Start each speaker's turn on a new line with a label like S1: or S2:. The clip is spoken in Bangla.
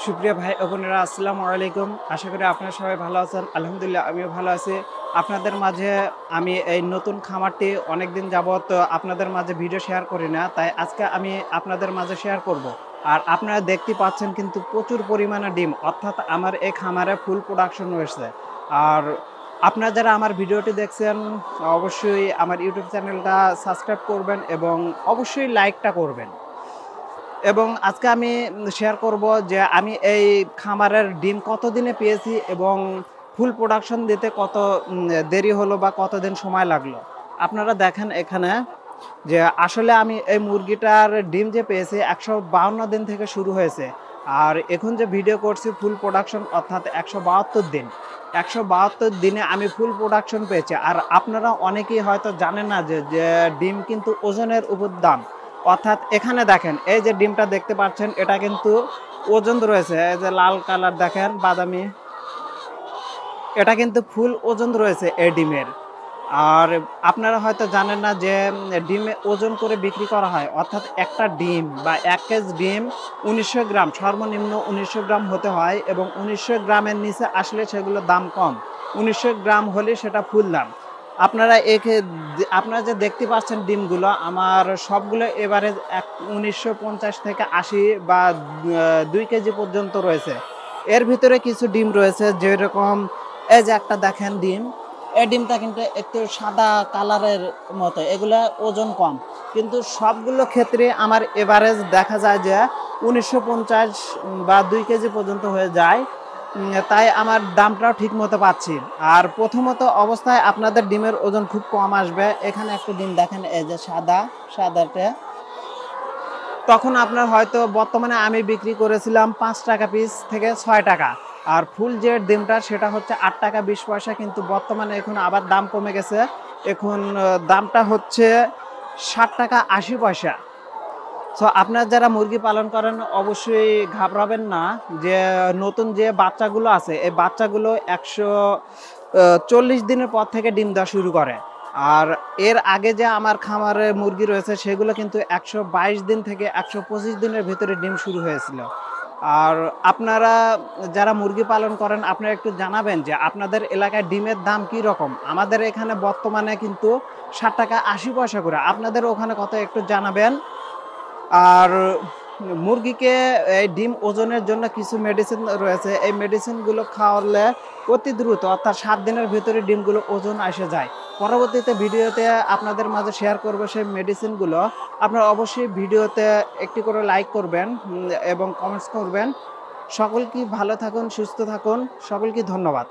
S1: সুপ্রিয় ভাই ও বোনেরা, আসসালামু আলাইকুম। আশা করি আপনারা সবাই ভালো আছেন। আলহামদুলিল্লাহ আমিও ভালো আছি। আপনাদের মাঝে আমি এই নতুন খামারটি অনেকদিন যাবত আপনাদের মাঝে ভিডিও শেয়ার করি না, তাই আজকে আমি আপনাদের মাঝে শেয়ার করব। আর আপনারা দেখতে পাচ্ছেন কিন্তু প্রচুর পরিমাণে ডিম, অর্থাৎ আমার এই খামারে ফুল প্রোডাকশন হয়েছে। আর আপনারা যারা আমার ভিডিওটি দেখছেন অবশ্যই আমার ইউটিউব চ্যানেলটা সাবস্ক্রাইব করবেন এবং অবশ্যই লাইকটা করবেন। এবং আজকে আমি শেয়ার করব যে আমি এই খামারের ডিম কতদিনে পেয়েছি এবং ফুল প্রোডাকশন দিতে কত দেরি হলো বা কতদিন সময় লাগলো। আপনারা দেখেন এখানে যে আসলে আমি এই মুরগিটার ডিম যে পেয়েছি 152 দিন থেকে শুরু হয়েছে। আর এখন যে ভিডিও করছি ফুল প্রোডাকশন অর্থাৎ 172 দিন। 172 দিনে আমি ফুল প্রোডাকশন পেয়েছি। আর আপনারা অনেকেই হয়তো জানেন না যে ডিম কিন্তু ওজনের উপর দাম। অর্থাৎ এখানে দেখেন এই যে ডিমটা দেখতে পাচ্ছেন এটা কিন্তু ওজন রয়েছে, এই যে লাল কালার দেখেন বাদামি, এটা কিন্তু ফুল ওজন রয়েছে এই ডিমের। আর আপনারা হয়তো জানেন না যে ডিমে ওজন করে বিক্রি করা হয়, অর্থাৎ একটা ডিম বা 1 কেজি ডিম 1900 গ্রাম, সর্বনিম্ন 1900 গ্রাম হতে হয় এবং 1900 গ্রামের নিচে আসলে সেগুলোর দাম কম। 1900 গ্রাম হলে সেটা ফুল দাম। আপনারা আপনারা যে দেখতে পাচ্ছেন ডিমগুলো আমার সবগুলো এভারেজ 1950 থেকে 80 বা 2 কেজি পর্যন্ত রয়েছে। এর ভিতরে কিছু ডিম রয়েছে যেরকম এই যে একটা দেখেন ডিম, এই ডিমটা কিন্তু একটু সাদা কালারের মতো, এগুলা ওজন কম, কিন্তু সবগুলো ক্ষেত্রে আমার এভারেজ দেখা যায় যে 1950 বা 2 কেজি পর্যন্ত হয়ে যায়। তাই আমার দামটাও ঠিক মতো পাচ্ছি। আর প্রথমত অবস্থায় আপনাদের ডিমের ওজন খুব কম আসবে। এখানে একটা ডিম দেখেন এই যে সাদাটা, তখন আপনার হয়তো বর্তমানে আমি বিক্রি করেছিলাম 5 টাকা পিস থেকে 6 টাকা। আর ফুল যে ডিমটা সেটা হচ্ছে 8 টাকা 20 পয়সা, কিন্তু বর্তমানে এখন আবার দাম কমে গেছে। এখন দামটা হচ্ছে 60 টাকা 80 পয়সা। সো আপনারা যারা মুরগি পালন করেন অবশ্যই ঘাবড়াবেন না যে নতুন যে বাচ্চাগুলো আছে এই বাচ্চাগুলো 140 দিনের পর থেকে ডিম দেওয়া শুরু করে। আর এর আগে যে আমার খামারে মুরগি রয়েছে সেগুলো কিন্তু 122 দিন থেকে 125 দিনের ভিতরে ডিম শুরু হয়েছিল। আর আপনারা যারা মুরগি পালন করেন আপনারা একটু জানাবেন যে আপনাদের এলাকায় ডিমের দাম কি রকম। আমাদের এখানে বর্তমানে কিন্তু 60 টাকা 80 পয়সা করে। আপনাদের ওখানে কত একটু জানাবেন। আর মুরগিকে এই ডিম ওজনের জন্য কিছু মেডিসিন রয়েছে, এই মেডিসিনগুলো খাওয়ালে অতি দ্রুত অর্থাৎ 7 দিনের ভিতরে ডিমগুলো ওজন এসে যায়। পরবর্তীতে ভিডিওতে আপনাদের মাঝে শেয়ার করবো সেই মেডিসিনগুলো। আপনারা অবশ্যই ভিডিওতে একটি করে লাইক করবেন এবং কমেন্টস করবেন। সকলকে ভালো থাকুন, সুস্থ থাকুন, সকলকে ধন্যবাদ।